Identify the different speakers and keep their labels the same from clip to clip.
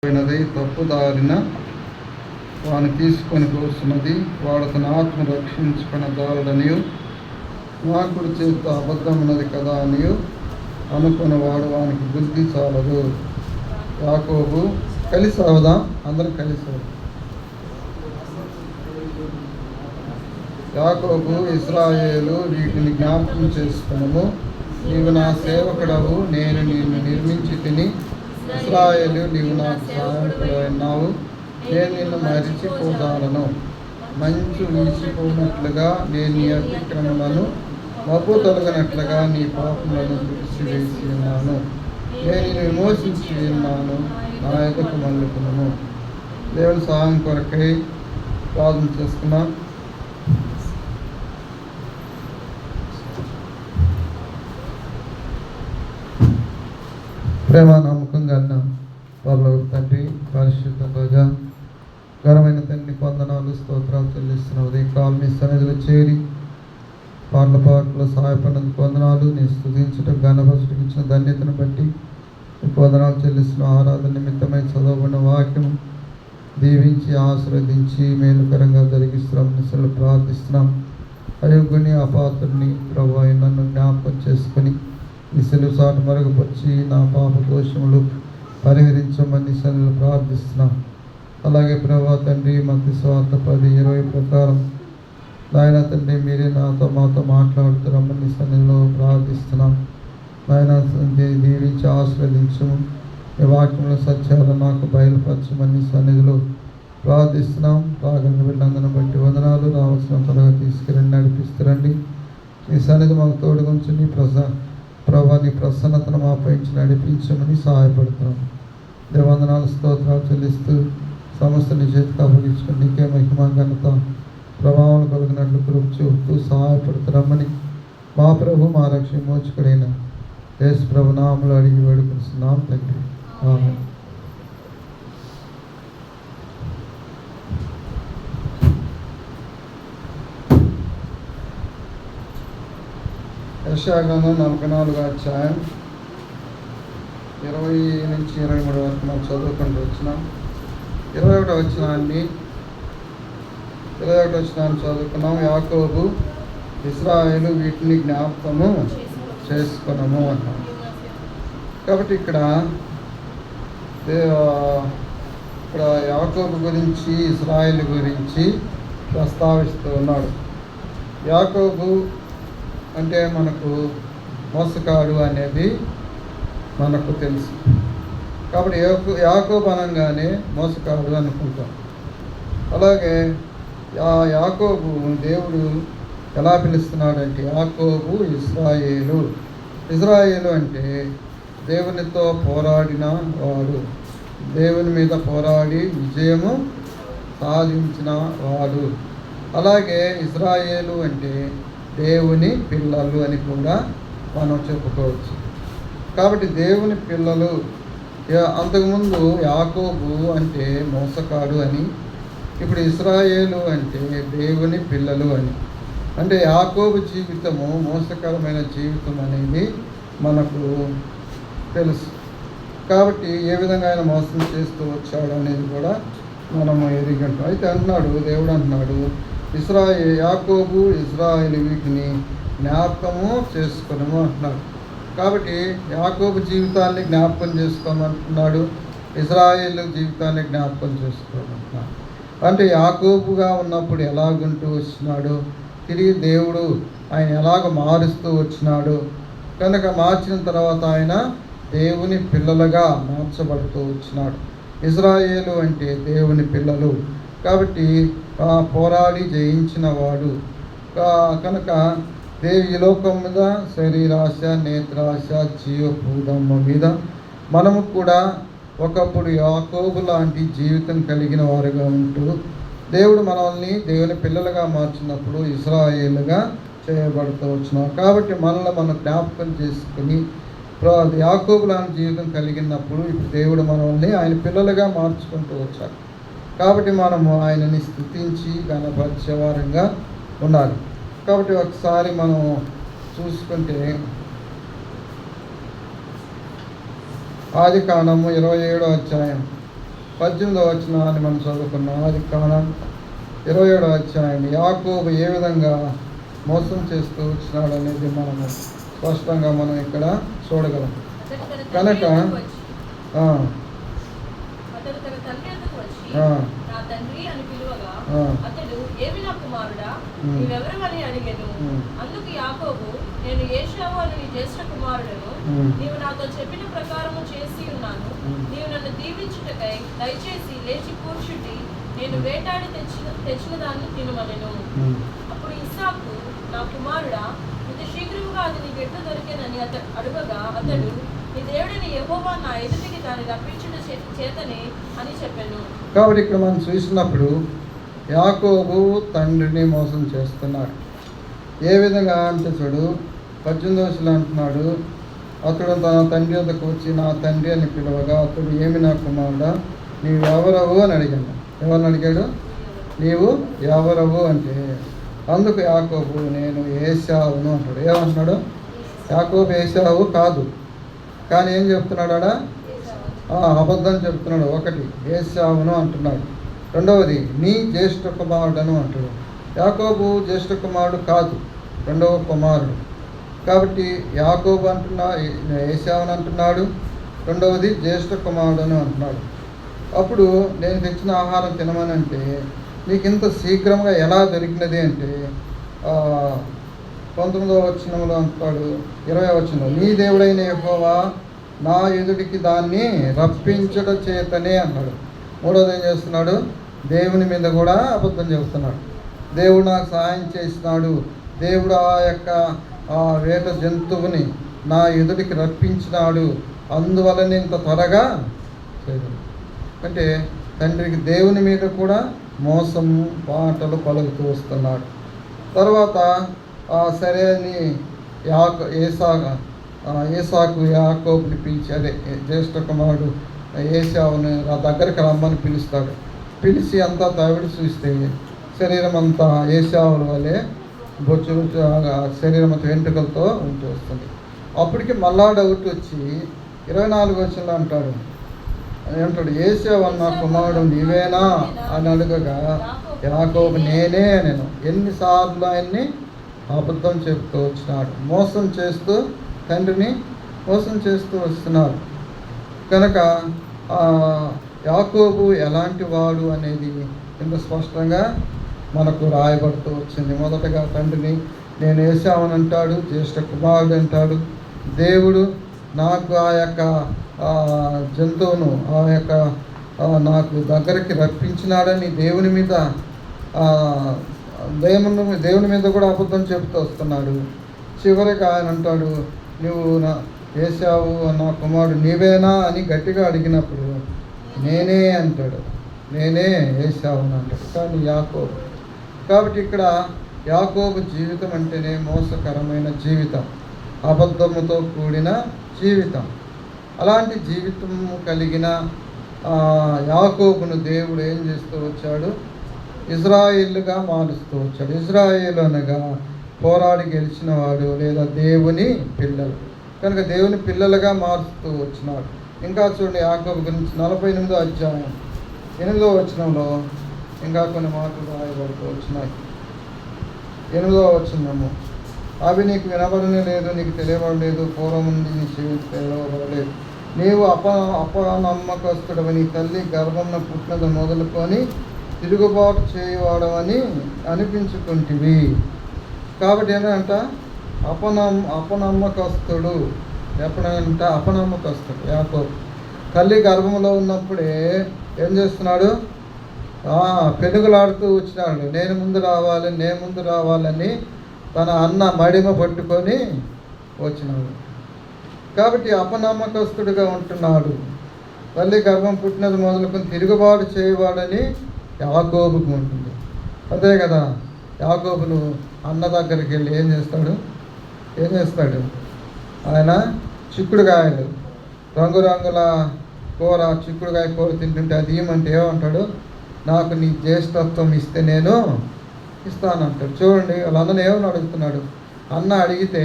Speaker 1: తప్పుదారిన వాని తీసుకొని పోస్తున్నది. వాడు తన ఆత్మ రక్షించుకున్న దారుడనియు నాకుడు చేత అబద్ధం ఉన్నది కదా అనియు అనుకున్నవాడు వానికి బుద్ధి చాలదు. యాకోబు కలిసి అవుదాం, అందరం కలిసి యాకోబు ఇశ్రాయేలు వీటిని జ్ఞాపకం చేసుకున్నాము. నీవు నా సేవకుడవు, నేను నిన్ను నిర్మించి తిని. ఇశ్రాయేలు, నీవు నాకు సహాయకుడైనావు, నేను నిన్ను మరిచిపోతాను. మంచు వీసిపోయినట్లుగా నేను నీ అతిక్రమలను, మబ్బు తొలగినట్లుగా నీ పాపములను విడిచివేసి ఉన్నాను. నేను నిన్ను విమోచించి ఉన్నాను, నా ఎదుకు మల్లుకున్నాను. దేవుని సహాయం కొరకై ప్రార్థన చేసుకున్నాం. ప్రేమ నమ్మకంగా అన్న పరలోక తండ్రి, పరిశుద్ధ రాజా, ఘనమైన తండ్రి, వందనాలు స్తోత్రాలు చెల్లిస్తున్న ఉదయకాలం మీ సన్నిధిలో చేరి పాటలు సహాయపడినందుకు వందనాలు. నేను స్తుతించడం ఘనపరచడం ఇచ్చిన ధన్యతను బట్టి మీకు వందనాలు చెల్లిస్తున్న. ఆరాధన నిమిత్తమై చదవబడిన వాక్యం దీవించి ఆశీర్వదించి మేలుకరంగా జరిగిస్తున్నాం. నిశ్చలు ప్రార్థిస్తున్నాం. అయోగ్యుని అపాత్రుని ప్రభు నన్ను జ్ఞాపకం చేసుకుని ఈ సెలవు సాటు మరుగుపరిచి నా పాప దోషములు పరిహరించమని సన్నిధిలో ప్రార్థిస్తున్నాం. అలాగే ప్రభా తండ్రి, మత్తయి సువార్త 10:20 ప్రకారం నాయన తండ్రి, మీరే మాతో మాట్లాడుతున్నామని సన్నిధిలో ప్రార్థిస్తున్నాం. నాయన దీవించి ఆశీర్వదించము. ఈ వాక్యంలో సత్యాలు నాకు బయలుపరచమని సన్నిధిలో ప్రార్థిస్తున్నాం. రాగలిగిన వీళ్ళందరిని బట్టి వందనాలు. రావాల్సిన త్వరగా తీసుకురండి, నడిపిస్తారండి. ఈ సన్నిధి మాకు తోడుగుంచి నీ ప్రభా నీ ప్రసన్నతను మాపై నడిపించమని సహాయపడుతున్నాం. దేవందనాలు స్తోత్రాలు చెల్లిస్తూ సమస్త నీ చేతికి అప్పగించుకుని నీకే మహిమ ఘనత ప్రభావం కలిగినట్లు కృప చూపుతూ సహాయపడుతున్నామని మా ప్రభు మా రక్షణ మోచుకుడైన యేసు ప్రభు నామములో అడిగి వేడుకొస్తున్నాం తండ్రి, ఆమేన్. యెషయా గ్రంథం 44వ అధ్యాయం 20 నుంచి 23 వరకు మనం చదువుకుంటూ వచ్చినాం. 21వ వచనాన్ని చదువుకున్నాం. యాకోబు ఇశ్రాయేలు వీటిని జ్ఞాపకము చేసుకున్నాము అన్నాం. కాబట్టి ఇక్కడ యాకోబు గురించి, ఇశ్రాయేలు గురించి ప్రస్తావిస్తూ ఉన్నాడు. యాకోబు అంటే మనకు మోసగాడు అనేది మనకు తెలుసు. కాబట్టి యాకోబు అనగానే మోసగాడు అనుకుంటాం. అలాగే యాకోబు దేవుడు ఎలా పిలుస్తున్నాడంటే యాకోబు ఇశ్రాయేలు. ఇశ్రాయేలు అంటే దేవునితో పోరాడిన వాడు, దేవుని మీద పోరాడి విజయము సాధించిన వాడు. అలాగే ఇశ్రాయేలు అంటే దేవుని పిల్లలు అని కూడా మనం చెప్పుకోవచ్చు. కాబట్టి దేవుని పిల్లలు. అంతకుముందు యాకోబు అంటే మోసగాడు అని, ఇప్పుడు ఇశ్రాయేలు అంటే దేవుని పిల్లలు అని. అంటే యాకోబు జీవితము మోసకరమైన జీవితం అనేది మనకు తెలుసు. కాబట్టి ఏ విధంగా ఆయన మోసం చేస్తూ వచ్చాడు అనేది కూడా మనము ఎరిగంటాం. అయితే అంటున్నాడు, దేవుడు అంటున్నాడు, యాకోబు ఇశ్రాయేలు వీటిని జ్ఞాపకము చేసుకున్నాము అంటున్నాడు. కాబట్టి యాకోబు జీవితాన్ని జ్ఞాపకం చేసుకోమంటున్నాడు, ఇశ్రాయేలు జీవితాన్ని జ్ఞాపకం చేసుకోమంటున్నాడు. అంటే యాకోబుగా ఉన్నప్పుడు ఎలాగుంటూ వచ్చినాడు, తిరిగి దేవుడు ఆయన ఎలాగ మారుస్తూ వచ్చినాడు. కనుక మార్చిన తర్వాత ఆయన దేవుని పిల్లలుగా మార్చబడుతూ వచ్చినాడు. ఇశ్రాయేలు అంటే దేవుని పిల్లలు. కాబట్టి పోరాడి జయించిన వాడు కనుక ఈ లోకం మీద శరీరాశ, నేత్రాశ, జీవభూతము మీద మనము కూడా ఒకప్పుడు యాకోబు లాంటి జీవితం కలిగిన వారుగా ఉంటూ దేవుడు మనల్ని దేవుని పిల్లలుగా మార్చినప్పుడు ఇశ్రాయేలుగా చేయబడుతూ వచ్చినాం. కాబట్టి మనల్ని మనం జ్ఞాపకం చేసుకుని యాకోబు లాంటి జీవితం కలిగినప్పుడు ఇప్పుడు దేవుడు మనల్ని ఆయన పిల్లలుగా మార్చుకుంటూ వచ్చాడు. కాబట్టి మనము ఆయనని స్తుతించి ఘనపరిచేవారంగా ఉండాలి. కాబట్టి ఒకసారి మనం చూసుకుంటే ఆదికాండము 27వ అధ్యాయం 18వ వచనాన్ని మనం చదువుకున్నాం. అది కారణం 27వ అధ్యాయం యాకోబు ఏ విధంగా మోసం చేస్తూ వచ్చినాడు అనేది మనము స్పష్టంగా మనం ఇక్కడ చూడగలం. కనుక
Speaker 2: ఏమి నా కుమారుడా, నీవెవరమని అడిగెను. అందుకు యాకోబు, నేను ఏశావు అని నీ జ్యేష్ఠ కుమారుడను. నీవు నాతో చెప్పిన ప్రకారము చేసి ఉన్నాను. నీవు నన్ను దీవించుటకై దయచేసి లేచి కూర్చుండి నేను వేటాడి తెచ్చిన దాన్ని తినమనెను. అప్పుడు ఇస్సాకు, నా కుమారుడా, ఇంత శీఘ్రముగా అది నీకు ఎట్లు దొరికేనని అడుగగా అతడు, నీ దేవుడైన యెహోవా నా ఎదుటికి దాన్ని రప్పించుట చేతనే అని చెప్పాను.
Speaker 1: కాబట్టి ఇక్కడ మనం చూసినప్పుడు యాకోబు తండ్రిని మోసం చేస్తున్నాడు. ఏ విధంగా అంటే చూడు, 18వ వచనం అంటున్నాడు, అతడు తన తండ్రి వద్దకు వచ్చి నా తండ్రి అని పిలవగా అతడు, ఏమి నా కుమారుడా, నీవు ఎవరవు అని అడిగాడు. ఎవరిని అడిగాడు? నీవు ఎవరవు అంటే, అందుకు యాకోబు, నేను ఏశావును అంటాడు. ఏమంటున్నాడు? యాకోబు ఏశావు కాదు, కానీ ఏం చెప్తున్నాడు ఆడ? అబద్ధం చెప్తున్నాడు. ఒకటి, ఏశావును అంటున్నాడు. రెండవది, నీ జ్యేష్ఠ కుమారుడను అంటాడు. యాకోబు జ్యేష్ఠ కుమారుడు కాదు, రెండవ కుమారుడు. కాబట్టి యాకోబు ఏశావును అంటున్నాడు, రెండవది జ్యేష్ఠ కుమారుడను అంటున్నాడు. అప్పుడు నేను తెచ్చిన ఆహారం తినమనంటే నీకు ఇంత శీఘ్రంగా ఎలా దొరికినది అంటే 19వ వచనంలో అంటాడు, 20వ వచనంలో, నీ దేవుడైన యెహోవా నా ఎదుటికి దాన్ని రప్పించట చేతనే అన్నాడు. మూడోది ఏం చేస్తున్నాడు? దేవుని మీద కూడా అబద్ధం చెబుతున్నాడు. దేవుడు నాకు సహాయం చేసినాడు, దేవుడు ఆ యొక్క వేట జంతువుని నా ఎదుటికి రప్పించినాడు, అందువలన ఇంత త్వరగా చేయదు. అంటే తండ్రికి దేవుని మీద కూడా మోసం పాటలు పలుకుతూ వస్తున్నాడు. తర్వాత సరే అని ఏసాకు యాకోబుని పిలిచి, అదే జ్యేష్ఠ కుమారుడు ఏశావుని నా దగ్గరికి రమ్మని పిలుస్తాడు. పిలిచి అంతా తవిడి చూస్తే శరీరం అంతా ఏశావుల వలె బొచ్చు శరీరం అంతా వెంట్రుకలతో ఉంటూ వస్తుంది. అప్పటికి మళ్ళా డౌట్ వచ్చి 24వ వచనంలో అంటాడు, ఏశావు అన్న కుమారుడు నీవేనా అని అడగగా యాకోబు నేనే నేను. ఎన్నిసార్లు ఆయన్ని అబద్ధం చెప్తూ వచ్చినాడు, మోసం చేస్తూ తండ్రిని మోసం చేస్తూ వస్తున్నాడు. కనుక యాకోబు ఎలాంటి వాడు అనేది ఇంత స్పష్టంగా మనకు రాయబడుతూ వచ్చింది. మొదటగా తండ్రిని నేను ఏశావుని అంటాడు, జ్యేష్ఠ కుమారుడు అంటాడు. దేవుడు నాకు ఆ యొక్క జంతువును నాకు దగ్గరికి రప్పించినాడని దేవుని మీద కూడా అబద్ధం చెబుతూ వస్తున్నాడు. చివరికి ఆయన అంటాడు, నువ్వు ఏశావు నా కుమారుడు నీవేనా అని గట్టిగా అడిగినప్పుడు నేనే అంటాడు, నేనే ఏశావుని అంటాడు. కానీ యాకోబు. కాబట్టి ఇక్కడ యాకోబు జీవితం అంటేనే మోసకరమైన జీవితం, అబద్ధముతో కూడిన జీవితం. అలాంటి జీవితం కలిగిన యాకోబును దేవుడు ఏం చేస్తూ వచ్చాడు? ఇజ్రాయేలుగా మారుస్తూ వచ్చాడు. ఇజ్రాయేలు అనగా పోరాడి గెలిచిన వాడు లేదా దేవుని పిల్లలు. కనుక దేవుని పిల్లలుగా మారుస్తూ వచ్చినాడు. ఇంకా చూడండి యాకోబు గురించి 48వ అధ్యాయం 8వ వచనంలో ఇంకా కొన్ని మాటలు రాయబడుతూ వచ్చినాయి. 8వ వచనము, అవి నీకు వినబడనే లేదు, నీకు తెలియబడలేదు, పూర్వం నుండి నీ చెవికి తెలియబడలేదు. నీవు అపనమ్మకస్తుడవి, నీ తల్లి గర్భంన పుట్టినది మొదలుకొని తిరుగుబాటు చేయవాడవని అనిపించుకుంటివి. కాబట్టి ఏంటంట అపనమ్మకస్తుడు. ఎప్పుడంట అపనమ్మకస్తుడు యాకోబు. తల్లి గర్భంలో ఉన్నప్పుడే ఏం చేస్తున్నాడు? పెనుగులాడుతూ వచ్చినాడు, నేను ముందు రావాలని తన అన్న మడిమ పట్టుకొని వచ్చినాడు. కాబట్టి అపనమ్మకస్తుడిగా ఉంటున్నాడు. తల్లి గర్భం పుట్టినది మొదలుకొని తిరుగుబాటు చేయవాడని యాకోబుకు ఉంటుంది. అదే కదా, యాకోబును అన్న దగ్గరికి వెళ్ళి ఏం చేస్తాడు? ఆయన చిక్కుడుకాయలు, రంగురంగుల కూర, చిక్కుడుకాయ కూర తింటుంటే అది ఏమంటే ఏమంటాడు? నాకు నీ జ్యేష్ఠత్వం ఇస్తే నేను ఇస్తానంటాడు. చూడండి, వాళ్ళ అన్నను ఏమని అడుగుతున్నాడు? అన్న అడిగితే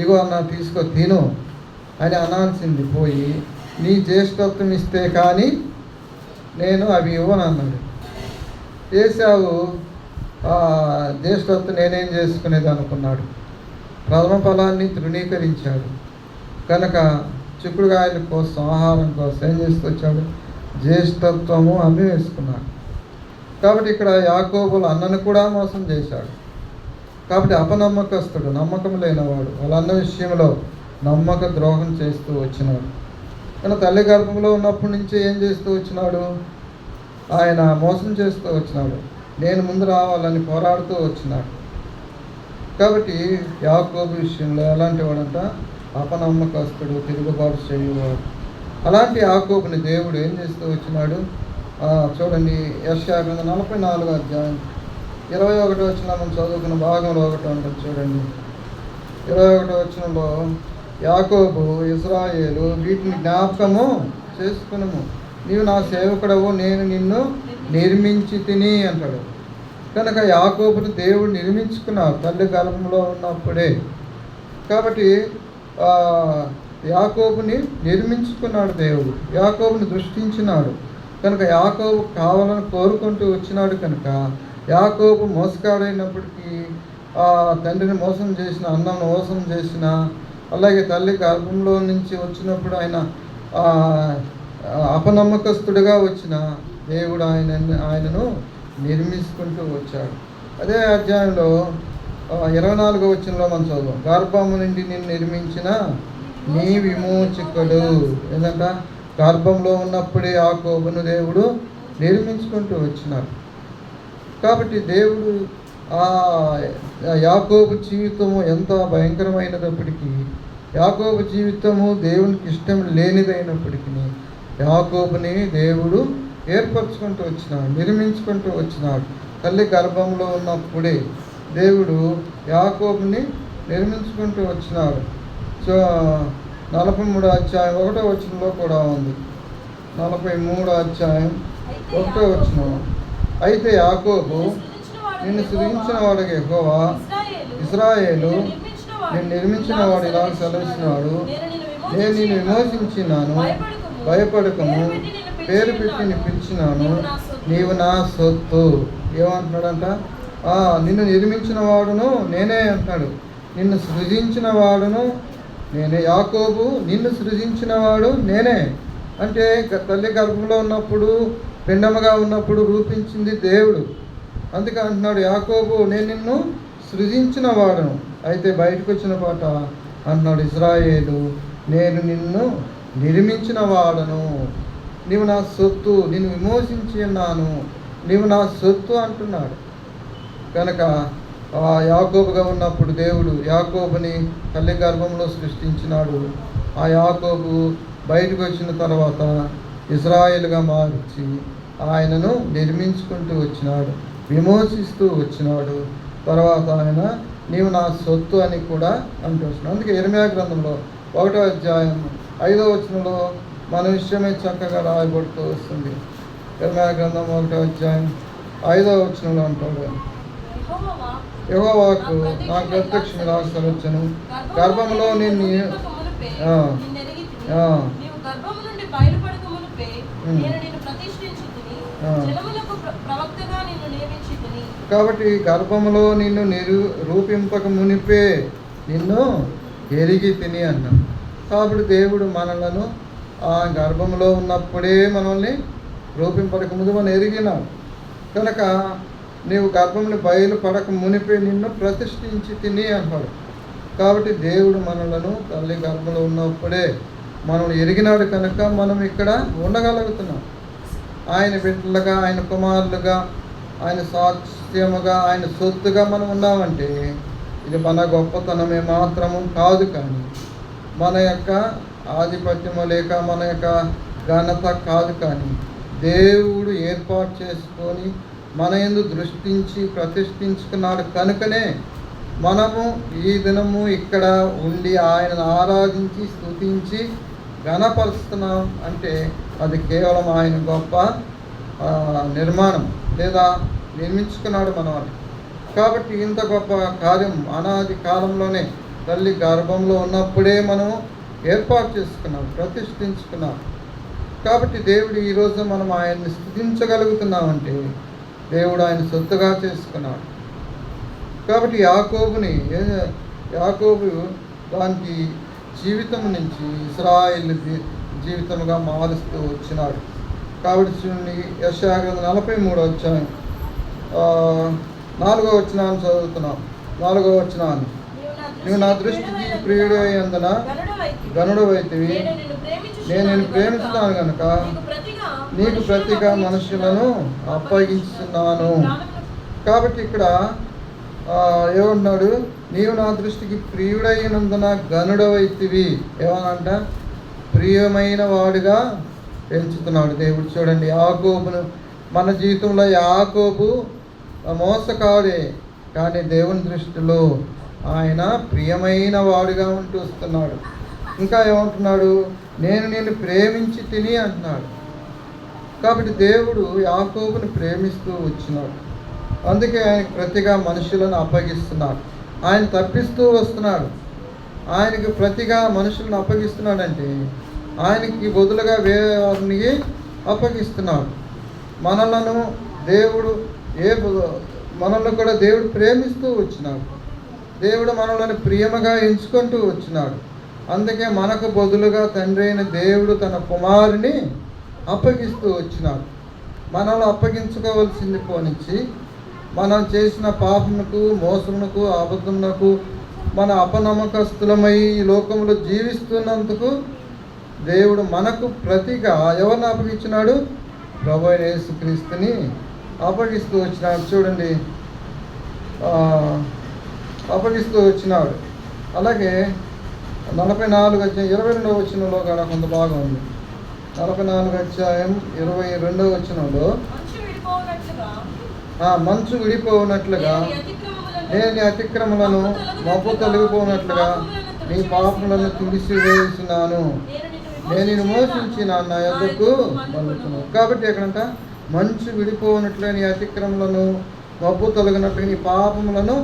Speaker 1: ఇగో అన్న తీసుకో తిను అని అనాల్సింది పోయి నీ జ్యేష్ఠత్వం ఇస్తే కానీ నేను అవి ఇవ్వను అన్నాడు. ఏశావు జ్యేష్ఠత్వం నేనేం చేసుకునేది అనుకున్నాడు. ప్రథమ ఫలాన్ని తృణీకరించాడు కనుక చిక్కుడుగాయల కోసం, ఆహారం కోసం ఏం చేసుకొచ్చాడు? జ్యేష్ఠత్వము అమ్మి వేసుకున్నాడు. కాబట్టి ఇక్కడ యాకోబుల అన్నను కూడా మోసం చేశాడు. కాబట్టి అపనమ్మకస్తుడు, నమ్మకం లేనివాడు, వాళ్ళ అన్న విషయంలో నమ్మక ద్రోహం చేస్తూ వచ్చినాడు. కానీ తల్లి గర్భంలో ఉన్నప్పటి నుంచి ఏం చేస్తూ వచ్చినాడు? ఆయన మోసం చేస్తూ వచ్చినాడు. నేను ముందు రావాలని పోరాడుతూ వచ్చినాడు. కాబట్టి యాకోబు విషయంలో ఎలాంటి వాడంట? అపనమ్మకస్తుడు, తిరుగుబాటు చేయవాడు. అలాంటి యాకోబుని దేవుడు ఏం చేస్తూ వచ్చినాడు? చూడండి, యెషయా 44 అధ్యాయం 21 వచనం మనం చదువుకున్న భాగంలో ఒకటి ఉంటుంది చూడండి. 21 వచనంలో యాకోబు, ఇశ్రాయేలు వీటిని జ్ఞాపకము చేసుకునము, నీవు నా సేవకుడవు, నేను నిన్ను నిర్మించి తిని అంటాడు. కనుక యాకోబుని దేవుడు నిర్మించుకున్నాడు తల్లి గర్భంలో ఉన్నప్పుడే. కాబట్టి యాకోబుని నిర్మించుకున్నాడు దేవుడు, యాకోబుని దృష్టించినాడు. కనుక యాకోబు కావాలని కోరుకుంటూ వచ్చినాడు. కనుక యాకోబు మోసగాడైనప్పటికీ తండ్రిని మోసం చేసిన, అన్నను మోసం చేసిన, అలాగే తల్లి గర్భంలో నుంచి వచ్చినప్పుడు ఆయన అపనమ్మకస్తుడిగా వచ్చిన దేవుడు ఆయనను నిర్మించుకుంటూ వచ్చాడు. అదే అధ్యాయంలో 24 వచనంలో మనం చదువు, గర్భము నుండి నిన్ను నిర్మించిన నీ విమోచకుడు. ఏంటంట? గర్భంలో ఉన్నప్పుడే యాకోబును దేవుడు నిర్మించుకుంటూ వచ్చినాడు. కాబట్టి దేవుడు యాకోబు జీవితము ఎంత భయంకరమైనప్పటికీ, యాకోబు జీవితము దేవునికి ఇష్టం లేనిదైనప్పటికీ యాకోబుని దేవుడు ఏర్పరచుకుంటూ వచ్చినాడు, నిర్మించుకుంటూ వచ్చినాడు. తల్లి గర్భంలో ఉన్నప్పుడే దేవుడు యాకోబుని నిర్మించుకుంటూ వచ్చినాడు. 43 అధ్యాయం 1వ వచనంలో కూడా ఉంది. 43 అధ్యాయం 1వ వచనం, అయితే యాకోబు నిన్ను సృజించిన వాడికి యెహోవా, ఇశ్రాయేలు నిన్ను నిర్మించిన వాడు ఇలా సెలవిస్తున్నాడు, నేను నిన్ను విమోచించినాను, భయపడకము, పేరు పెట్టి పిలిచినాను, నీవు నా సొత్తు. ఏమంటున్నాడంట? నిన్ను నిర్మించిన వాడును నేనే అంటున్నాడు, నిన్ను సృజించిన వాడును నేనే. యాకోబు నిన్ను సృజించిన వాడు నేనే అంటే తల్లి గర్భంలో ఉన్నప్పుడు, పిండముగా ఉన్నప్పుడు రూపించింది దేవుడు. అందుకే అంటున్నాడు యాకోబు, నేను నిన్ను సృజించిన వాడును. అయితే బయటకు వచ్చిన పాట అంటున్నాడు, ఇశ్రాయేలు నేను నిన్ను నిర్మించిన వాడను, నీవు నా సొత్తు, నిన్ను విమోచించి ఉన్నాను, నీవు నా సొత్తు అంటున్నాడు. కనుక యాకోబుగా ఉన్నప్పుడు దేవుడు యాకోబుని తల్లి గర్భంలో సృష్టించినాడు. ఆ యాకోబు బయటకు వచ్చిన తర్వాత ఇశ్రాయేలుగా మార్చి ఆయనను నిర్మించుకుంటూ వచ్చినాడు, విమోచిస్తూ వచ్చినాడు. తర్వాత ఆయన నీవు నా సొత్తు అని కూడా అంటున్నాడు. అందుకే ఇర్మీయా గ్రంథంలో 1వ అధ్యాయం 5వ వచనంలో మన విషయమే చక్కగా రాయబడుతూ వస్తుంది. ఇర్మీయా గ్రంథం 1వ అధ్యాయం 5వ వచనంలో అంటాడు, యెహోవాకు నాకు ప్రత్యక్షం రాసవచ్చును, గర్భంలో నిన్ను కాబట్టి గర్భంలో నిన్ను రూపింపక మునిపే నిన్ను ఎరిగి తిని అన్నాం. కాబట్టి దేవుడు మనలను గర్భంలో ఉన్నప్పుడే మనల్ని రూపింపక ముందు మనం ఎరిగినాం. కనుక నీవు గర్భంలో బయలుపడక మునిపే నిన్ను ప్రతిష్ఠించి తిని అంటాడు. కాబట్టి దేవుడు మనలను తల్లి గర్భంలో ఉన్నప్పుడే మనం ఎరిగినాడు కనుక మనం ఇక్కడ ఉండగలుగుతున్నాం. ఆయన బిడ్డలుగా, ఆయన కుమారులుగా, ఆయన సాక్ష్యముగా, ఆయన సొత్తుగా మనం ఉన్నామంటే ఇది మన గొప్పతనమే మాత్రము కాదు, కానీ మన యొక్క ఆధిపత్యము లేక మన యొక్క ఘనత కాదు, కానీ దేవుడు ఏర్పాటు చేసుకొని మన యందు దృష్టించి ప్రతిష్ఠించుకున్నాడు కనుకనే మనము ఈ దినము ఇక్కడ ఉండి ఆయనను ఆరాధించి స్తుతించి ఘనపరుస్తున్నాం. అంటే అది కేవలం ఆయన గొప్ప నిర్మాణం లేదా నిర్మించుకున్నాడు మనల్ని. కాబట్టి ఇంత గొప్ప కార్యం అనాది కాలంలోనే తల్లి గర్భంలో ఉన్నప్పుడే మనం ఏర్పాటు చేసుకున్నాం, ప్రతిష్ఠించుకున్నాం. కాబట్టి దేవుడు ఈరోజు మనం ఆయన్ని స్తుతించగలుగుతున్నామంటే దేవుడు ఆయన సొత్తుగా చేసుకున్నాడు. కాబట్టి యాకోబు దానికి జీవితం నుంచి ఇశ్రాయేలు జీవితంగా మారుస్తూ వచ్చినాడు. కాబట్టి చూడండి, యెషయా గ్రంథం 43వ అధ్యాయం 4వ వచనాన్ని చదువుతున్నాం. 4వ వచనాన్ని, నీవు నా దృష్టికి ప్రియుడు అయ్యందున గనుడవైతివి, నేను నిన్ను ప్రేమిస్తున్నాను కనుక నీకు ప్రతిగా మనుషులను అప్పగిస్తున్నాను. కాబట్టి ఇక్కడ ఏమన్నాడు? నీవు నా దృష్టికి ప్రియుడైనందున గనుడవైతివి. ఏమనంట? ప్రియమైన వాడుగా పెంచుతున్నాడు దేవుడు. చూడండి, యాకోబును మన జీవితంలో యాకోబు మోసకాడే, కానీ దేవుని దృష్టిలో ఆయన ప్రియమైన వాడుగా ఉంటూ వస్తున్నాడు. ఇంకా ఏమంటున్నాడు? నేను నిన్ను ప్రేమించి తిని అంటున్నాడు. కాబట్టి దేవుడు యాకోబుని ప్రేమిస్తూ వచ్చినాడు. అందుకే ఆయనకు ప్రతిగా మనుషులను అప్పగిస్తున్నాడు. ఆయన తప్పిస్తూ వస్తున్నాడు. ఆయనకు ప్రతిగా మనుషులను అప్పగిస్తున్నాడంటే ఆయనకి బదులుగా వేరే వారిని అప్పగిస్తున్నాడు. మనలను కూడా దేవుడు ప్రేమిస్తూ వచ్చినాడు. దేవుడు మనలను ప్రియముగా ఎంచుకుంటూ వచ్చినాడు. అందుకే మనకు బదులుగా తండ్రి అయిన దేవుడు తన కుమారుని అప్పగిస్తూ వచ్చినాడు. మనల్ని అప్పగించుకోవాల్సింది పోనిచ్చి మనం చేసిన పాపమునకు, మోసమునకు, అబద్ధమునకు మన అపనమ్మకస్తులమై ఈ లోకంలో జీవిస్తున్నందుకు దేవుడు మనకు ప్రతిగా ఎవరిని అప్పగించినాడు? ప్రభువైన యేసుక్రీస్తుని అప్పగిస్తూ వచ్చినాడు. చూడండి, అప్పగిస్తూ వచ్చినాడు. అలాగే 44 అధ్యాయం 22వ వచనంలో కూడా కొంత భాగం ఉంది. 44 అధ్యాయం 22వ వచనంలో, మంచు విడిపోనట్లుగా నేను నీ అతిక్రమలను మబ్బు తొలగిపోనట్లుగా నీ పాపములను తుడిసివేస్తున్నాను, నేను నిన్ను మోసించి నా యొద్దకు మళ్ళుతున్నాను. కాబట్టి ఎక్కడంట? మంచు విడిపోనట్లుగా నీ అతిక్రమలను మబ్బు తొలగినట్లుగా నీ పాపములను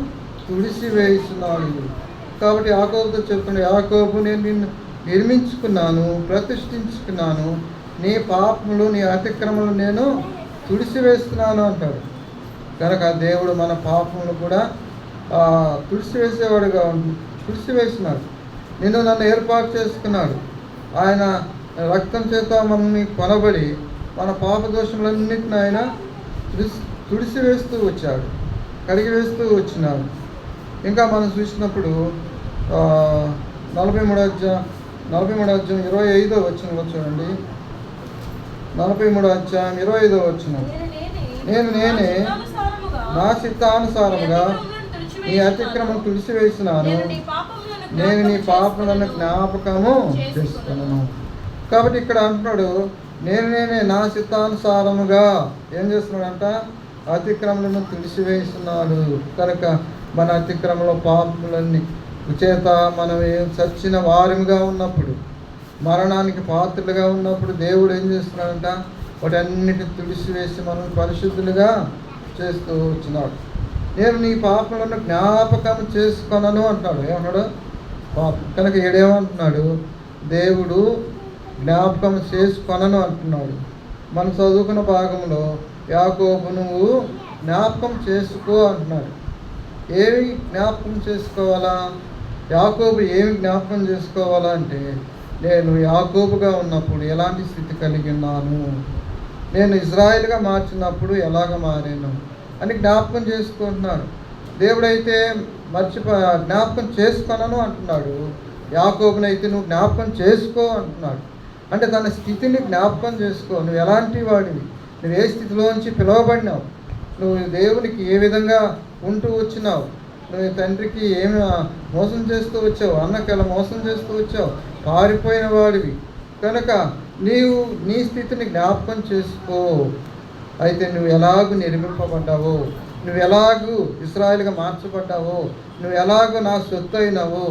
Speaker 1: తుడిసివేస్తున్నాను. కాబట్టి యాకోబుతో చెప్తున్నాడు, యాకోబు నేను నిన్ను నిర్మించుకున్నాను, ప్రతిష్ఠించుకున్నాను, నీ పాపములు నీ అతిక్రమలు నేను తుడిసివేస్తున్నాను అంటాడు. కనుక దేవుడు మన పాపములు కూడా తుడిసివేసేవాడుగా తుడిసివేసినాడు. నన్ను ఏర్పాటు చేసుకున్నాడు. ఆయన రక్తం చేత మనల్ని కొనబడి మన పాప దోషములన్నింటినీ ఆయన తుడిసివేస్తూ వచ్చాడు, కడిగివేస్తూ వచ్చినాడు. ఇంకా మనం చూసినప్పుడు 43వ అధ్యాయం 25వ వచనంలో చూడండి. 43వ అధ్యాయం 25వ వచనం, నేనే నా చిత్తానుసారముగా నీ అతిక్రమం తుడిసివేసినాను, నేను నీ పాపములను జ్ఞాపకము చేసుకున్నాను. కాబట్టి ఇక్కడ అంటున్నాడు, నేనే నా చిత్తానుసారముగా ఏం చేస్తున్నాడంట? అతిక్రమలను తుడిసివేస్తున్నాడు. కనుక మన అతిక్రమంలో పాపములన్నీ చేత మనం చచ్చిన వారిగా ఉన్నప్పుడు, మరణానికి పాత్రలుగా ఉన్నప్పుడు దేవుడు ఏం చేస్తున్నాడంట? వాటన్నిటిని తుడిసివేసి మనం పరిశుద్ధులుగా చేస్తూ వచ్చినాడు. నేను నీ పాపములను జ్ఞాపకం చేసుకొనను అంటున్నాడు. ఏమన్నాడు? పాపం. కనుక ఏడేమంటున్నాడు? దేవుడు జ్ఞాపకం చేసుకొనను అంటున్నాడు. మనం చదువుకున్న భాగంలో యాకోబు నువ్వు జ్ఞాపకం చేసుకో అంటున్నాడు. ఏమి జ్ఞాపకం చేసుకోవాలా? యాకోబు ఏమి జ్ఞాపకం చేసుకోవాలా అంటే, నేను యాకోబుగా ఉన్నప్పుడు ఎలాంటి స్థితి కలిగి ఉన్నాను, నేను ఇజ్రాయిల్గా మార్చినప్పుడు ఎలాగ మారాను అని జ్ఞాపకం చేసుకుంటున్నాడు. దేవుడైతే జ్ఞాపకం చేసుకొనను అంటున్నాడు. యాకోబునైతే నువ్వు జ్ఞాపకం చేసుకో అంటున్నాడు. అంటే తన స్థితిని జ్ఞాపకం చేసుకో. నువ్వు ఎలాంటి వాడివి, నువ్వు ఏ స్థితిలోంచి పిలువబడినావు, నువ్వు దేవునికి ఏ విధంగా ఉంటూ వచ్చినావు, నువ్వు తండ్రికి ఏమి మోసం చేస్తూ వచ్చావు, అన్నకి ఎలా మోసం చేస్తూ వచ్చావు, పారిపోయిన వాడివి. కనుక నీవు నీ స్థితిని జ్ఞాపకం చేసుకో. అయితే నువ్వు ఎలాగూ నిర్మింపబడ్డావో, నువ్వు ఎలాగూ ఇశ్రాయేలుగా మార్చబడ్డావో, నువ్వు ఎలాగూ నా సొత్తు అయినావో,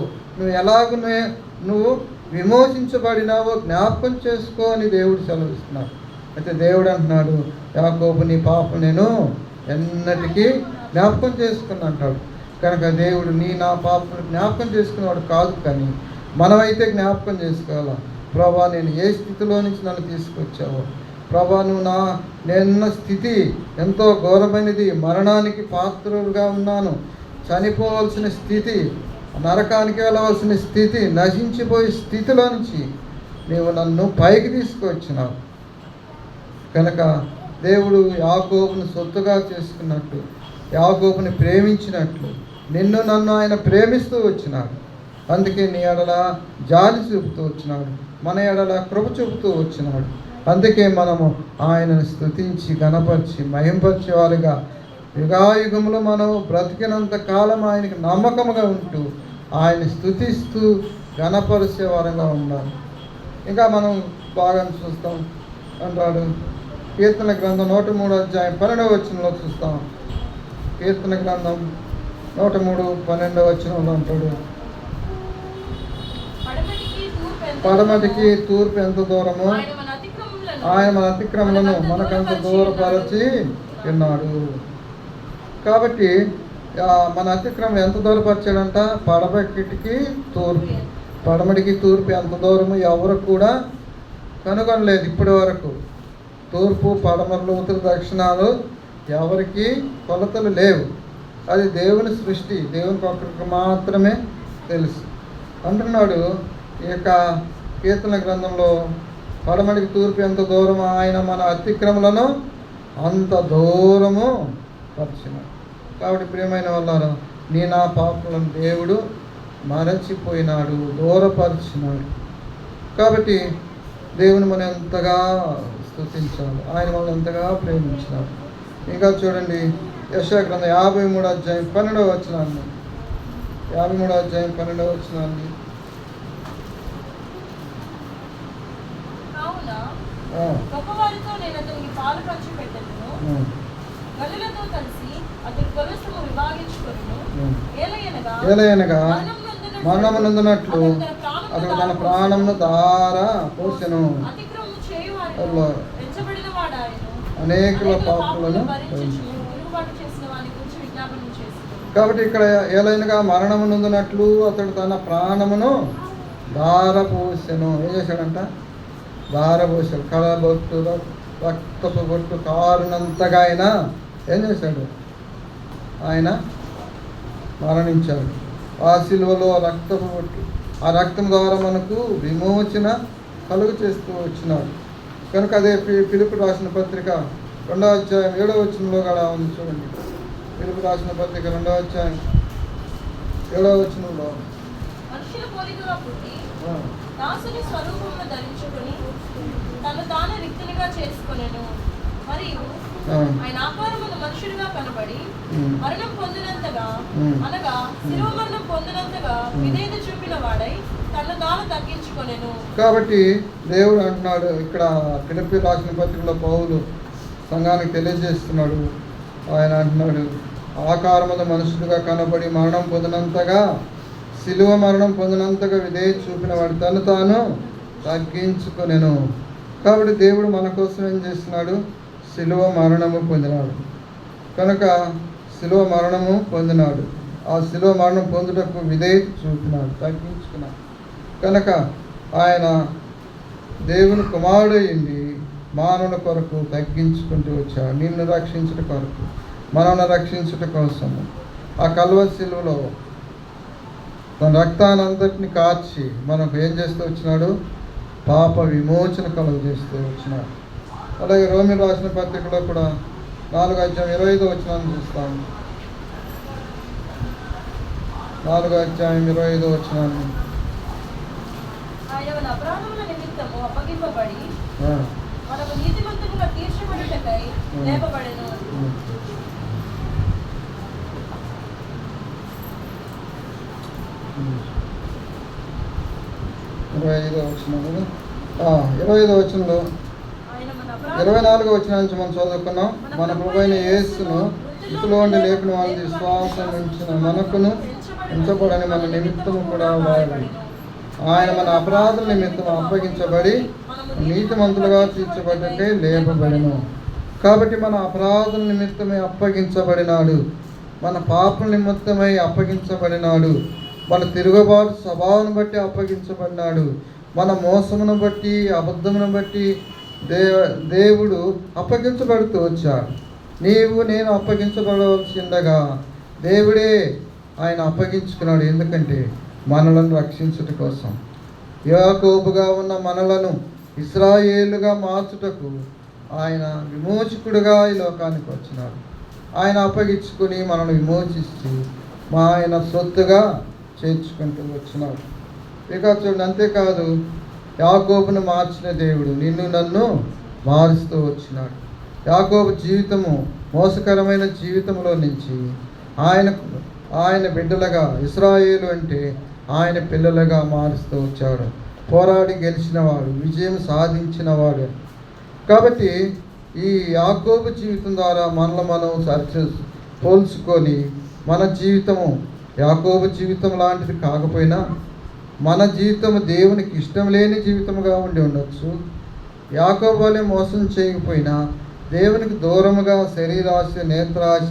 Speaker 1: నువ్వు విమోచించబడినావో జ్ఞాపకం చేసుకో అని దేవుడు సెలవిస్తున్నాడు. అయితే దేవుడు అంటున్నాడు, యాకోబు నీ పాపం నేను ఎన్నటికీ జ్ఞాపకం చేసుకుని అంటాడు. కనుక దేవుడు నా పాపను జ్ఞాపకం చేసుకునేవాడు కాదు, కానీ మనమైతే జ్ఞాపకం చేసుకోవాలా. ప్రభా నేను ఏ స్థితిలో నుంచి నన్ను తీసుకొచ్చావో, ప్రభా నువ్వు నేనున్న స్థితి ఎంతో ఘోరమైనది, మరణానికి పాత్రుడుగా ఉన్నాను, చనిపోవలసిన స్థితి, నరకానికి వెళ్ళవలసిన స్థితి, నశించిపోయే స్థితిలో నుంచి నీవు నన్ను పైకి తీసుకొచ్చినావు కనుక దేవుడు యాకోబుని సొత్తుగా చేసుకున్నట్టు, యాకోబుని ప్రేమించినట్లు నిన్ను నన్ను ఆయన ప్రేమిస్తూ వచ్చినాడు. అందుకే నీ ఎడల జాలి చూపుతూ వచ్చినాడు, మన ఎడల కృప చూపుతూ వచ్చినాడు. అందుకే మనము ఆయనను స్తుతించి గణపరిచి మహింపరిచే వారిగా యుగాయుగములో మనం బ్రతికినంత కాలం ఆయనకి నమ్మకముగా ఉంటూ ఆయన స్తుతిస్తూ గణపరిచే వారంగా ఉండాలి. ఇంకా మనం బాగా చూస్తాం అంటాడు కీర్తన గ్రంథం 103 అధ్యాయం 12వ వచనంలో చూస్తాం. కీర్తన గ్రంథం 103:12 వచనంలో అంటాడు, పడమటికి తూర్పు ఎంత దూరము, ఆయన మన అతిక్రమలను మనకంత దూరపరచి ఉన్నాడు. కాబట్టి మన అతిక్రమం ఎంత దూరపరిచాడంట? పడమటికి తూర్పు ఎంత దూరము ఎవరు కూడా కనుగొనలేదు ఇప్పటి వరకు. తూర్పు పడమరలు ఉత్తర దక్షిణాలు ఎవరికి కొలతలు లేవు. అది దేవుని సృష్టి, దేవునికి ఒక్కరికి మాత్రమే తెలుసు అంటున్నాడు. ఈ యొక్క కీర్తన గ్రంథంలో పడమటికి తూర్పు ఎంత దూరము, ఆయన మన అతిక్రమలను అంత దూరము పరిచినాడు. కాబట్టి ప్రియమైన వాళ్ళారా, నా పాపలను దేవుడు మరచిపోయినాడు, దూరపరిచినాడు. కాబట్టి దేవుని మనం ఎంతగా స్తుతించాలి, ఆయన మనల్ని ఎంతగా ప్రేమించినాడు. ఇంకా చూడండి యెషయా గ్రంథం 53వ అధ్యాయం 12వ వచనాన్ని, 53వ అధ్యాయం 12వ వచనాన్ని.
Speaker 2: గొప్పవారితో నేను అతనికి పాలు పంచిపెట్టెదను, గనులతో కలిసి అతని గొలుసును విభాగించుకొనును.
Speaker 1: ఏలయనగా మరణమునందునట్లు అతడు తన ప్రాణమును ధార పోసెను, అనేకుల పాపములను. కాబట్టి ఇక్కడ ఏలైనగా మరణమునందునట్లు అతడు తన ప్రాణమును ధార పోసెను. ఏం చేశాడంట? ధారపోసాడు. కళబొట్టు, రక్తపు బొట్టు కారునంతగా ఆయన ఏం చేశాడు? ఆయన మరణించాడు. ఆ సిలువలో రక్తపు బొట్టు, ఆ రక్తం ద్వారా మనకు విమోచన కలుగు చేస్తూ వచ్చినాడు కనుక అదే ఫిలిప్పీ రాసిన పత్రిక 2వ అధ్యాయం 7వ వచనంలో కూడా ఉంది చూడండి. ఫిలిప్పీ రాసిన పత్రిక 2వ అధ్యాయం 7వ వచనంలో,
Speaker 2: దాసుని స్వరూపమును ధరించుకొని తను తాను రిక్తునిగా చేసుకొనెను, మరియు ఆయన ఆకారమును మనుషుడిగా కనబడి మరణం పొందినంతగా, అనగా శిలువ మరణం పొందినంతగా విధేయత చూపిన వాడై తను తాను తగ్గించుకొనెను.
Speaker 1: కాబట్టి దేవుడు అంటున్నాడు ఇక్కడ ఫిలిప్పీ రాసిన పత్రికలో పౌలు సంఘానికి తెలియజేస్తున్నాడు. ఆయన అంటున్నాడు, ఆకారమును మనుషుడిగా కనబడి మరణం పొందినంతగా, శిలువ మరణం పొందినంతగా విధేయత చూపిన వాడు తను తాను తగ్గించుకొనెను. కాబట్టి దేవుడు మన కోసం ఏం చేస్తున్నాడు? శిలువ మరణము పొందినాడు కనుక శిలువ మరణము పొందినాడు. ఆ శిలువ మరణం పొందుటకు విధేయత చూపినాడు, తగ్గించుకున్నాడు కనుక ఆయన దేవుని కుమారుడు అయింది మానవుల కొరకు తగ్గించుకుంటూ వచ్చాడు. నిన్ను రక్షించుట కొరకు, మనల్ని రక్షించుట కోసము ఆ కల్వరి శిలువలో తన రక్తానంతటిని కార్చి మనకు ఏం చేస్తూ వచ్చినాడు? పాప విమోచన కలుగు చేస్తూ వచ్చినాడు. అలాగే రోమి రాసిన పత్రికలో కూడా 4వ అధ్యాయం 25వ వచనాన్ని చూస్తాము. 4వ అధ్యాయం 25వ వచనాన్ని,
Speaker 2: ఆయన అపరాధముల నిమిత్తము అప్పగింపబడి మనకు నీతిమంతులుగా తీర్చబడుటకై లేపబడెను.
Speaker 1: 25వ వచనం, 25వ వచనంలో 24వ వచనం నుంచి మనం చదువుకున్నాం. మన ప్రభువైన యేసును మృతుల్లో నుండి లేపిన వాళ్ళని విశ్వాసం ఉంచిన మనకును ఎంచబడని మన నిమిత్తము కూడా వాడు. ఆయన మన అపరాధుల నిమిత్తం అప్పగించబడి నీతిమంతులుగా తీర్చబడ్డకే లేపబడిను. కాబట్టి మన అపరాధుల నిమిత్తమై అప్పగించబడినాడు, మన పాపల నిమిత్తమై అప్పగించబడినాడు, మన తిరుగుబాటు స్వభావాన్ని బట్టి అప్పగించబడినాడు, మన మోసమును బట్టి, అబద్ధమును బట్టి దేవుడు అప్పగించబడుతూ వచ్చాడు. నీవు నేను అప్పగించబడవలసిండగా దేవుడే ఆయన అప్పగించుకున్నాడు. ఎందుకంటే మనలను రక్షించుట కోసం, యాకోబుగా ఉన్న మనలను ఇశ్రాయేలుగా మార్చుటకు ఆయన విమోచకుడుగా ఈ లోకానికి వచ్చినాడు. ఆయన అప్పగించుకుని మనల్ని విమోచించి ఆయన సొత్తుగా చేర్చుకుంటూ వచ్చినాడు. ఇక చూడండి, అంతేకాదు యాకోబును మార్చిన దేవుడు నిన్ను నన్ను మారుస్తూ వచ్చినాడు. యాకోబు జీవితము మోసకరమైన జీవితంలో నుంచి ఆయన బిడ్డలుగా, ఇశ్రాయేలు అంటే ఆయన పిల్లలుగా మారుస్తూ వచ్చాడు. పోరాడి గెలిచినవాడు, విజయం సాధించినవాడు. కాబట్టి ఈ యాకోబు జీవితం ద్వారా మనల్ని మనం పోల్చుకొని మన జీవితము యాకోబు జీవితం లాంటిది కాకపోయినా మన జీవితము దేవునికి ఇష్టం లేని జీవితముగా ఉండి ఉండొచ్చు. యాకోబు వలె మోసం చేయకపోయినా దేవునికి దూరముగా శరీరాశ, నేత్రాశ,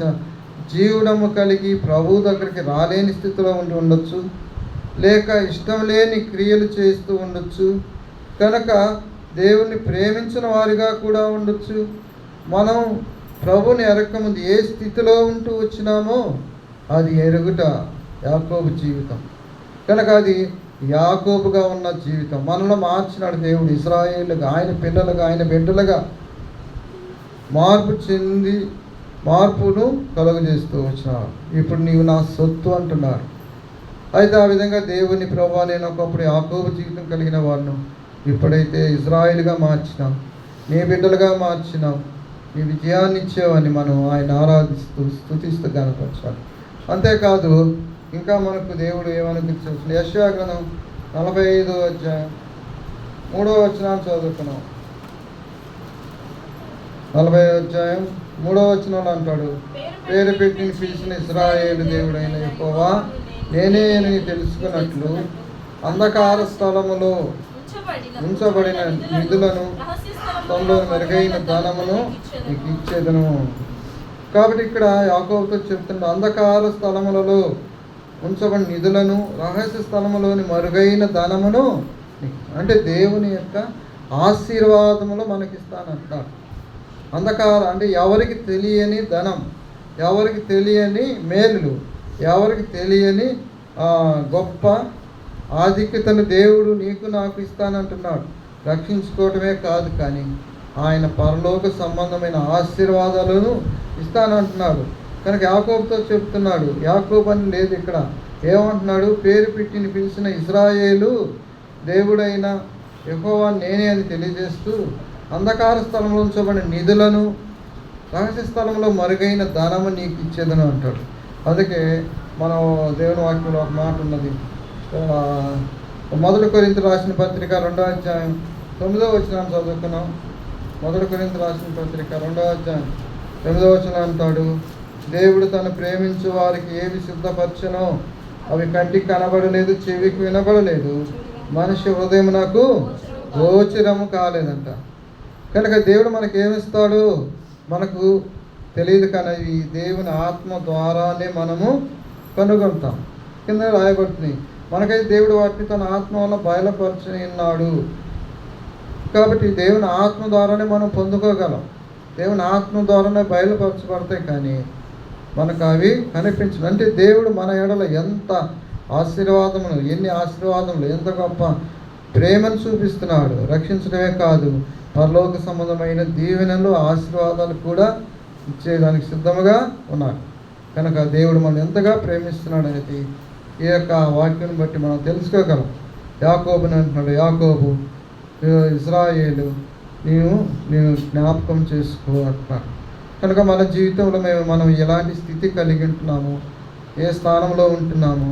Speaker 1: జీవనము కలిగి ప్రభు దగ్గరికి రాలేని స్థితిలో ఉండి ఉండొచ్చు. లేక ఇష్టం లేని క్రియలు చేస్తూ ఉండొచ్చు. కనుక దేవుణ్ణి ప్రేమించిన వారిగా కూడా ఉండొచ్చు. మనం ప్రభుని ఎరగకముందు ఏ స్థితిలో ఉంటూ వచ్చినామో అది ఎరుగుట యాకోబు జీవితం. కనుక అది యాకోబుగా ఉన్న జీవితం. మనలో మార్చినాడు దేవుడు. ఇశ్రాయేలుగా, ఆయన పిల్లలుగా, ఆయన బిడ్డలుగా మార్పు చెంది మార్పును కలుగజేస్తూ వచ్చినాడు. ఇప్పుడు నీవు నా సొత్తు అంటున్నారు. అయితే ఆ విధంగా దేవుని ప్రభువా, నేను ఒకప్పుడు యాకోబు జీవితం కలిగిన వాడిను, ఇప్పుడైతే ఇశ్రాయేలుగా మార్చినాం, నీ బిడ్డలుగా మార్చినాం, నీ విజయాన్ని ఇచ్చేవని మనం ఆయన ఆరాధిస్తూ స్తుతిస్తూ కనపరచాలి. అంతేకాదు ఇంకా మనకు దేవుడు ఏమనిపించవచ్చు. యెషయా గ్రంథం 45వ అధ్యాయం 3వ వచనాన్ని చదువుకున్నాం. 40వ అధ్యాయం 3వ వచనంలో అంటాడు, పేరు పెట్టి పిలిచిన ఇశ్రాయేలు దేవుడైన యెహోవా నేనే అని తెలుసుకున్నట్లు అంధకార స్థలములో ఉంచబడిన నిధులను, తనలో మెరుగైన ధనమును నీకు ఇచ్చేదను. కాబట్టి ఇక్కడ యాకోబుతో చెప్తున్న అంధకార స్థలములలో ఉంచబడిన నిధులను, రహస్య స్థలములోని మరుగైన ధనమును, అంటే దేవుని యొక్క ఆశీర్వాదములు మనకిస్తానంటారు. అంధకార అంటే ఎవరికి తెలియని ధనం, ఎవరికి తెలియని మేలులు, ఎవరికి తెలియని గొప్ప ఆధిక్యతను దేవుడు నీకు నాకు ఇస్తానంటున్నాడు. రక్షించుకోవటమే కాదు, కానీ ఆయన పరలోక సంబంధమైన ఆశీర్వాదాలను ఇస్తానంటున్నాడు. కనుక యాకోబుతో చెప్తున్నాడు. యాకోబు అని లేదు ఇక్కడ, ఏమంటున్నాడు? పేరు పెట్టిని పిలిచిన ఇశ్రాయేలు దేవుడైన యెహోవా నేనే అని తెలియజేస్తూ అంధకార స్థలంలో ఉంచబడిన నిధులను, రహస్య స్థలంలో మరుగైన ధనము నీకు ఇచ్చేదను అంటాడు. అందుకే మనం దేవుని వాక్యంలో ఒక మాట ఉన్నది. 1 కొరింథీయులకు రాసిన పత్రిక 2వ అధ్యాయం 9వ వచనాన్ని చదువుకున్నాం. 1 కొరింథీయులకు రాసిన పత్రిక 2వ అధ్యాయం 9వ వచనం అంటాడు, దేవుడు తను ప్రేమించు వారికి ఏవి సిద్ధపరచనో అవి కంటికి కనబడలేదు, చెవికి వినబడలేదు, మనిషి హృదయమునకు గోచరము కాలేదంట. కనుక దేవుడు మనకి ఏమిస్తాడు మనకు తెలియదు, కానీ ఈ దేవుని ఆత్మ ద్వారానే మనము కనుగొంటాం. కింద రాయబడుతుంది, మనకైతే దేవుడు వాటిని తన ఆత్మ వల్ల బయలుపరచని ఉన్నాడు. కాబట్టి దేవుని ఆత్మ ద్వారానే మనం పొందుకోగలం. దేవుని ఆత్మ ద్వారానే బయలుపరచబడతాయి, కానీ మనకు అవి కనిపించదు. అంటే దేవుడు మన ఎడల ఎంత ఆశీర్వాదములు, ఎన్ని ఆశీర్వాదములు, ఎంత గొప్ప ప్రేమను చూపిస్తున్నాడు. రక్షించడమే కాదు, పరలోక సంబంధమైన దీవెనలు, ఆశీర్వాదాలు కూడా ఇచ్చేదానికి సిద్ధముగా ఉన్నాడు. కనుక దేవుడు మనం ఎంతగా ప్రేమిస్తున్నాడు అనేది ఈ యొక్క వాక్యం బట్టి మనం తెలుసుకోగలం. యాకోబుని అంటున్నాడు, యాకోబు ఇశ్రాయేలు నేను జ్ఞాపకం చేసుకో అంటున్నాడు. కనుక మన జీవితంలో మనం ఎలాంటి స్థితి కలిగి ఉంటున్నాము, ఏ స్థానంలో ఉంటున్నాము,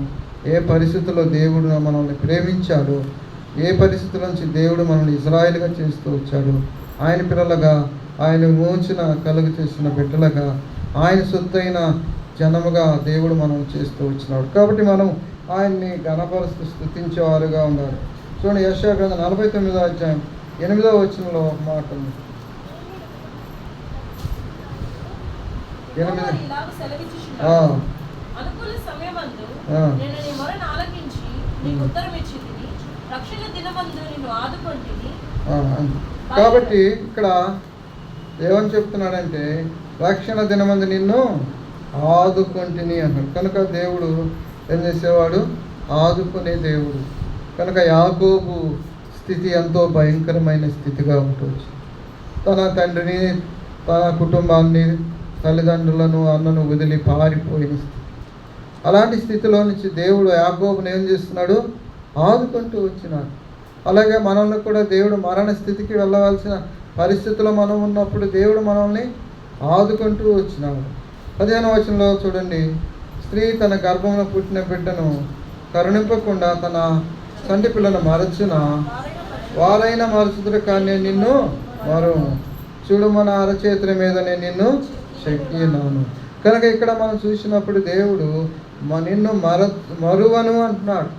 Speaker 1: ఏ పరిస్థితుల్లో దేవుడు మనల్ని ప్రేమించాడు, ఏ పరిస్థితుల నుంచి దేవుడు మనల్ని ఇశ్రాయేలుగా చేస్తూ వచ్చాడు, ఆయన పిల్లలుగా, ఆయన మోచిన కలుగు చేసిన బిడ్డలుగా, ఆయన సొత్తైన జనముగా దేవుడు మనం చేస్తూ వచ్చినాడు. కాబట్టి మనం ఆయన్ని ఘనపరుస్తూ స్తుతించేవారుగా ఉండాలి. చూడండి, యెషయా గ్రంథం 49వ అధ్యాయం 8వ వచనంలో ఒక మాట ఉంది.
Speaker 2: రక్షణ దినమందు నిన్ను ఆదుకొంటిని.
Speaker 1: కాబట్టి ఇక్కడ ఏమని చెప్తున్నాడంటే రక్షణ దినమందు నిన్ను ఆదుకొంటిని అన్నాడు. కనుక దేవుడు ఏం చేసేవాడు? ఆదుకునే దేవుడు. కనుక యాకోబు స్థితి ఎంతో భయంకరమైన స్థితిగా ఉంటుంది. తన తండ్రిని, తన కుటుంబాన్ని, తల్లిదండ్రులను, అన్నను వదిలి పారిపోయిన స్థితి. అలాంటి స్థితిలో నుంచి దేవుడు యాకోబుని ఏం చేస్తున్నాడు? ఆదుకుంటూ వచ్చినాడు. అలాగే మనల్ని కూడా దేవుడు మరణ స్థితికి వెళ్ళవలసిన పరిస్థితుల్లో మనం ఉన్నప్పుడు దేవుడు మనల్ని ఆదుకుంటూ వచ్చినాడు. 15వ వచనంలో చూడండి, స్త్రీ తన గర్భంలో పుట్టిన బిడ్డను కరుణింపకుండా తన చంటి పిల్లను మరచున వారైనా మరచుదురు, కానీ నిన్ను మరువను. చూడు, మన అరచేతుల మీద నేను నిన్ను చెక్కినాను. కనుక ఇక్కడ మనం చూసినప్పుడు దేవుడు నిన్ను మరువను అంటున్నాడు.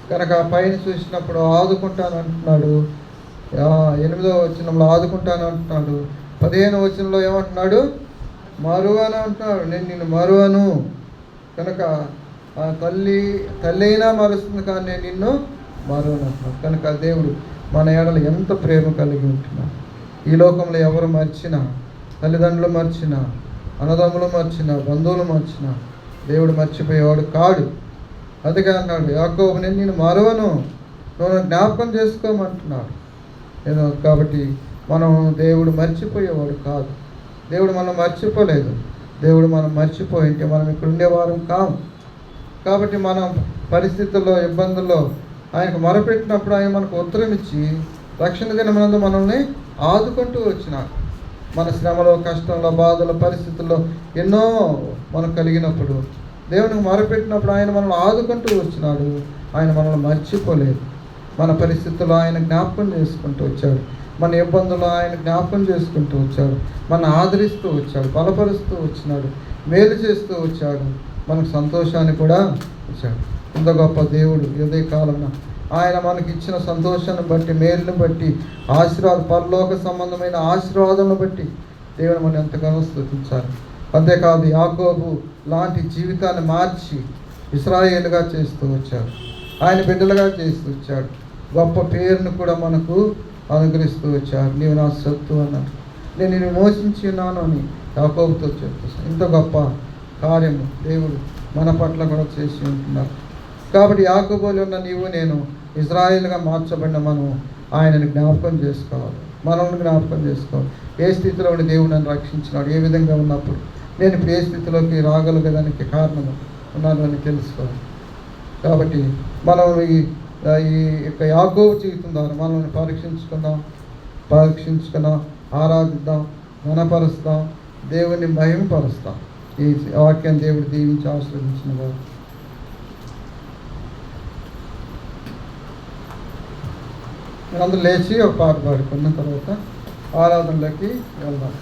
Speaker 1: కనుక పైన చూసినప్పుడు ఆదుకుంటాను అంటున్నాడు. 8వ వచనంలో ఆదుకుంటాను అంటున్నాడు. 15వ వచనంలో ఏమంటున్నాడు? మరువను అంటున్నాడు. నేను నిన్ను మరువను. కనుక తల్లి అయినా మరుస్తుంది, కానీ నేను నిన్ను మరువను అంటున్నాడు. కనుక దేవుడు మన ఏడలు ఎంత ప్రేమ కలిగి ఉంటున్నాడు. ఈ లోకంలో ఎవరు మర్చినా, తల్లిదండ్రులు మర్చినా, అన్నదమ్ములు మర్చినా, బంధువులు మర్చినా, దేవుడు మర్చిపోయేవాడు కాడు. అందుకే అన్నాడు యాకోబు, నేను నిన్ను మరువను, నువ్వు జ్ఞాపకం చేసుకోమంటున్నాడు. కాబట్టి మనం దేవుడు మర్చిపోయేవాడు కాదు. దేవుడు మనం మర్చిపోలేదు. దేవుడు మనం మర్చిపోయింటే మనం ఇక్కడ ఉండేవారం కాము. కాబట్టి మనం పరిస్థితుల్లో, ఇబ్బందుల్లో ఆయనకు మొరపెట్టినప్పుడు ఆయన మనకు ఉత్తరం ఇచ్చి రక్షణ దినమందు మనల్ని ఆదుకుంటూ వచ్చినాడు. మన శ్రమలో, కష్టంలో, బాధల పరిస్థితుల్లో ఎన్నో మనకు కలిగినప్పుడు దేవునికి మొరపెట్టినప్పుడు ఆయన మనల్ని ఆదుకుంటూ వచ్చినాడు. ఆయన మనల్ని మర్చిపోలేదు. మన పరిస్థితుల్లో ఆయన జ్ఞాపకం చేసుకుంటూ వచ్చాడు. మన ఇబ్బందులు ఆయన జ్ఞాపకం చేసుకుంటూ వచ్చాడు. మన ఆదరిస్తూ వచ్చాడు, బలపరుస్తూ వచ్చినాడు, మేలు చేస్తూ వచ్చాడు, మనకు సంతోషాన్ని కూడా ఇచ్చాడు. ఇంత గొప్ప దేవుడు ఉదయ కాలంలో ఆయన మనకి ఇచ్చిన సంతోషాన్ని బట్టి, మేలును బట్టి, పరలోక సంబంధమైన ఆశీర్వాదాలను బట్టి దేవుని మనం ఎంతగానో స్తుతించాలి. అంతేకాదు యాకోబు లాంటి జీవితాన్ని మార్చి ఇశ్రాయేలుగా చేస్తూ వచ్చాడు. ఆయన బిడ్డలుగా చేస్తూ వచ్చాడు. గొప్ప పేరును కూడా మనకు అనుగ్రహిస్తూ వచ్చాడు. నీవు నా సత్తు అన్నాడు. నేను నిన్ను మోసించి ఉన్నాను అని యాకోబుతో చెప్తాను. ఇంత గొప్ప కార్యము దేవుడు మన పట్ల కూడా చేసి ఉంటున్నారు. కాబట్టి యాకోబులో ఉన్న నీవు నేను ఇజ్రాయేలుగా మార్చబడిన మనం ఆయనని జ్ఞాపకం చేసుకోవాలి. మనల్ని జ్ఞాపకం చేసుకోవాలి. ఏ స్థితిలో ఉండి దేవుడు నన్ను రక్షించినాడు, ఏ విధంగా ఉన్నప్పుడు నేను ఇప్పుడు ఏ స్థితిలోకి రాగలిగేదానికి కారణం ఉన్నాను అని తెలుసుకోవాలి. కాబట్టి మనం ఈ యొక్క యాకోబు జీవితం ద్వారా మనల్ని పరీక్షించుకుందాం, ఆరాధిద్దాం, ఘనపరుస్తాం, దేవుని మహిమపరుస్తాం. ఈ వాక్యాన్ని దేవుడు దీవించి ఆశీర్వదించిన వారు. అందరూ లేచి ఒక పాట పాడుకున్న తర్వాత ఆరాధనలోకి వెళ్దాం.